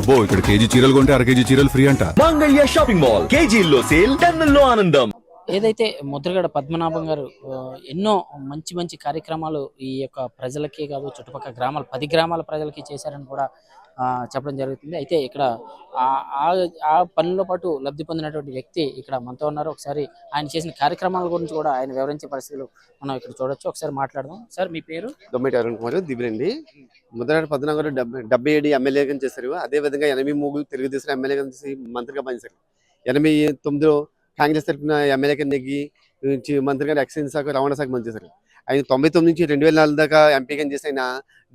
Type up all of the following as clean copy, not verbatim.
అబ్బో ఇక్కడ కేజీ చీరలు కొంటే అర కేజీ చీరలు ఫ్రీ అంట. మంగళ్య షాపింగ్ మాల్ కేజీల్లో సేల్, టన్నుల్లో ఆనందం. ఏదైతే ముద్రగడ పద్మనాభం గారు ఎన్నో మంచి మంచి కార్యక్రమాలు ఈ యొక్క ప్రజలకి కాదు, చుట్టుపక్కల గ్రామాలు 10 గ్రామాల ప్రజలకి చేశారని కూడా చెప్పడం జరుగుతుంది. అయితే ఇక్కడ ఆ పనిలో పాటు లబ్ధి పొందినటువంటి వ్యక్తి ఇక్కడ మనతో ఉన్నారు. ఒకసారి ఆయన చేసిన కార్యక్రమాల గురించి కూడా ఆయన వివరించే పరిస్థితులు మనం ఇక్కడ చూడొచ్చు. ఒకసారి మాట్లాడదాం. సార్, మీ పేరు? దొమ్మేటి అరుణ్ కుమార్ దివిరండి. ముద్రగడ పద్మనాభం గారు 77 ఎమ్మెల్యేగా చేశారు. అదే విధంగా 83 తెలుగుదేశం ఎమ్మెల్యేగా చేసి మంత్రిగా పనిచేశారు. 89లో కాంగ్రెస్ తరఫున ఎమ్మెల్యేగా నెగ్గి మంత్రిగా ఎక్సైజ్ శాఖ, రవాణా శాఖ మంత్రి చేశారు. ఆయన 99 నుంచి 2004 దాకా ఎంపీగా చేసి ఆయన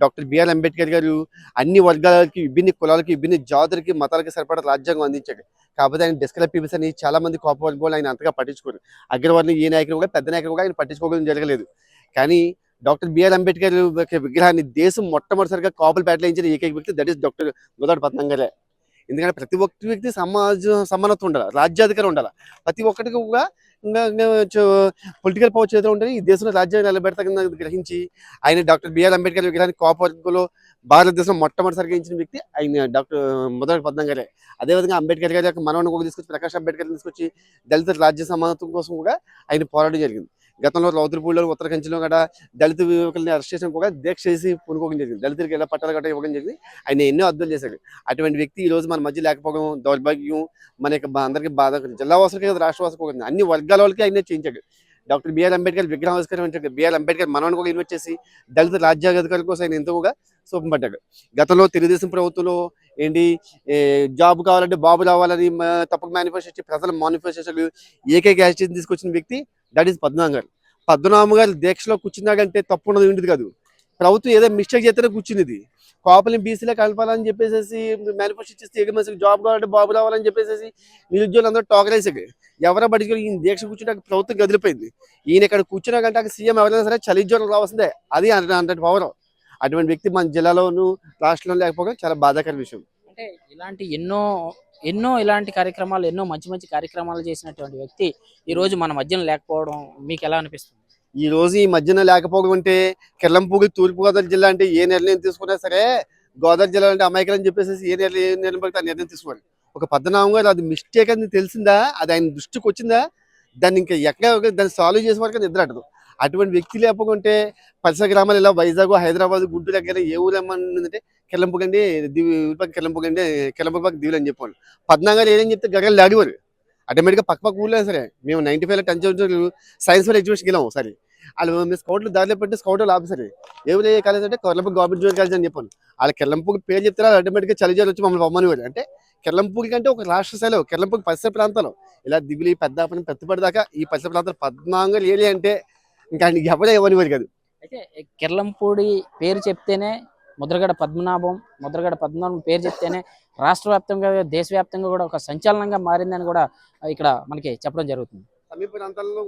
డాక్టర్ బిఆర్ అంబేద్కర్ గారు అన్ని వర్గాలకి, విభిన్న కులాలకి, విభిన్న జాతులకి, మతాలకి సరిపడా రాజ్యాంగం అందించాడు. కాకపోతే ఆయన డిస్కలర్ పీపుల్స్ అని చాలా మంది కోప వర్గాలు ఆయన అంతగా పట్టించుకోరు. అగ్రవర్ణ ఏ నాయకులు కూడా, పెద్ద నాయకులు కూడా ఆయన పట్టించుకోవడం జరగలేదు. కానీ డాక్టర్ బిఆర్ అంబేద్కర్ విగ్రహాన్ని దేశం మొట్టమొదటిసారిగా కాపులపేటలో ఇచ్చిన ఏకైక వ్యక్తి that is doctor Mudragada Padmanabham గారే. ఎందుకంటే ప్రతి ఒక్క వ్యక్తి సమానత్వం ఉండాలి, రాజ్యాధికారం ఉండాలి. ప్రతి ఒక్కటికి కూడా పొలిటికల్ పవర్ చేతిలో ఉంటుంది. ఈ దేశంలో రాజ్యాంగం నిలబెడతాకని గ్రహించి ఆయన డాక్టర్ బిఆర్ అంబేద్కర్ విగ్రహాన్ని కోపవర్గంలో భారతదేశంలో మొట్టమొదటిసారిగా ఇచ్చిన వ్యక్తి ఆయన డాక్టర్ ముద్రగడ పద్మనాభం గారే. అదేవిధంగా అంబేద్కర్ గారి యొక్క మనవని కూడా తీసుకొచ్చి, ప్రకాష్ అంబేద్కర్ తీసుకొచ్చి దళిత రాజ్య సమానత్వం కోసం కూడా ఆయన పోరాటం జరిగింది. గతంలో రౌద్రపూడిలో, ఉత్తర కంచిలో కూడా దళిత యువకుల్ని అరెస్ట్ చేసిన కూడా దీక్ష చేసి పూనుకోవడం జరిగింది. దళితులకి ఎలా పట్టాలు గట్రా ఇవ్వడం జరిగింది. ఆయన ఎన్నో అద్భుతాలు చేశాడు. అటువంటి వ్యక్తి ఈ రోజు మన మధ్య లేకపోవడం దౌర్భాగ్యం, మన యొక్క అందరికీ బాధ. జిల్లా వాసులకి కదా, రాష్ట్ర వాసులకి, అన్ని వర్గాల వాళ్ళకి ఆయన చేయించాడు. డాక్టర్ బిఆర్ అంబేద్కర్ విగ్రహం ఆవిష్కరించాడు. బిఆర్ అంబేద్కర్ మనవని కూడా ఇన్వైట్ చేసి దళిత రాజ్యాధికారుల కోసం ఆయన ఎంతోగా శోభపడ్డాడు. గతంలో తెలుగుదేశం ప్రభుత్వంలో ఏంటి జాబ్ కావాలంటే బాబు రావాలని తప్పక మేనిఫెస్టో ఇచ్చి ప్రజల మేనిఫెస్టో ఏకైక యాక్షన్ తీసుకొచ్చిన వ్యక్తి దట్ ఈస్ పద్మనాభం గారు. పద్మనాభం గారు దీక్షలో కూర్చున్నాడంటే తప్పు ఉన్నది ఉండేది కాదు. ప్రభుత్వం ఏదో మిస్టేక్ చేస్తేనే కూర్చునేది. కాపులని బీసీలో కలపాలని చెప్పేసి మేనిఫెస్టో ఇచ్చేసి జాబ్ కావాలంటే బాబు రావాలని చెప్పేసి నిరుద్యోగులు అందరూ టోకరేసాడు. ఎవరో బడికి ఈయన దీక్ష కూర్చుంటే ప్రభుత్వం గదిలిపోయింది. ఈయన ఇక్కడ కూర్చున్నాకంటే సీఎం ఎవరైనా సరే చలి ఉద్యోగం రావాల్సిందే. అది 100 పవర్. అటువంటి వ్యక్తి మన జిల్లాలోను రాష్ట్రంలో లేకపోవడం చాలా బాధాకర విషయం. అంటే ఇలాంటి ఎన్నో ఇలాంటి కార్యక్రమాలు, ఎన్నో మంచి మంచి కార్యక్రమాలు చేసినటువంటి వ్యక్తి ఈ రోజు మన మధ్యన లేకపోవడం మీకు ఎలా అనిపిస్తుంది? ఈ రోజు ఈ మధ్యన లేకపోవడం అంటే, కిర్లంపూడి తూర్పుగోదావరి జిల్లా అంటే ఏ నిర్ణయం తీసుకున్నా సరే, గోదావరి జిల్లా అంటే అమాయకులు అని చెప్పేసి ఏ నిర్ణయం పడితే ఆ నిర్ణయం తీసుకోవాలి. ఒక పద్మనాభం గారు అది మిస్టేక్ అని తెలిసిందా, అది ఆయన దృష్టికి వచ్చిందా, దాన్ని ఇంకా ఎక్కడ దాన్ని సాల్వ్ చేసే వరకు నిద్రట్టదు. అటువంటి వ్యక్తి లేకపోతే పరిసర గ్రామాలు ఇలా వైజాగ్, హైదరాబాద్, గుంటూరు దగ్గర ఏ ఊరు ఏమన్నంటే కిర్లంపూడి పక్క దివులు అని చెప్పాను. పద్మనాభం గారు ఏదైనా చెప్తే గగలు లాడేవారు. ఆటోమేటిక్గా పక్క ఊళ్ళో సరే మేము 95లో 10th సైన్స్ ఫెయిర్ ఎగ్జిబిషన్కి వెళ్ళాము. సరే వాళ్ళు మేము స్కౌట్లు దారిలో పెట్టి స్కౌట్లు ఆఫీసర్ ఎవరు ఏ కాలేజ్ అంటే కిర్లంపూడి గవర్నమెంట్ జూనియర్ కాలేజ్ అని చెప్పాను. వాళ్ళ కిర్లంపూడి పేరు చెప్తారా ఆటోమేటిక్గా చలిజాలు వచ్చి మమ్మల్ని పంపనివారు. అంటే కిర్లంపూడి కంటే ఒక రాష్ట్ర స్థాయిలో కిర్లంపూడి పరిసర ప్రాంతాలు ఇలా దిగులి, పెద్దాపని, పెద్దపడి దాకా ఈ పరిసర ప్రాంతాలు పద్మనాభం గారు ఏరియా అంటే ఇంకా ఆయనకి ఎవరే ఇవ్వనివారు కాదు. అయితే కిర్లంపూడి పేరు చెప్తేనే ముద్రగడ పద్మనాభం పేరు చెప్తేనే రాష్ట్ర వ్యాప్తంగా, దేశవ్యాప్తంగా కూడా ఒక సంచలనంగా మారిందని కూడా ఇక్కడ మనకి చెప్పడం జరుగుతుంది. సమీప ప్రాంతాల్లో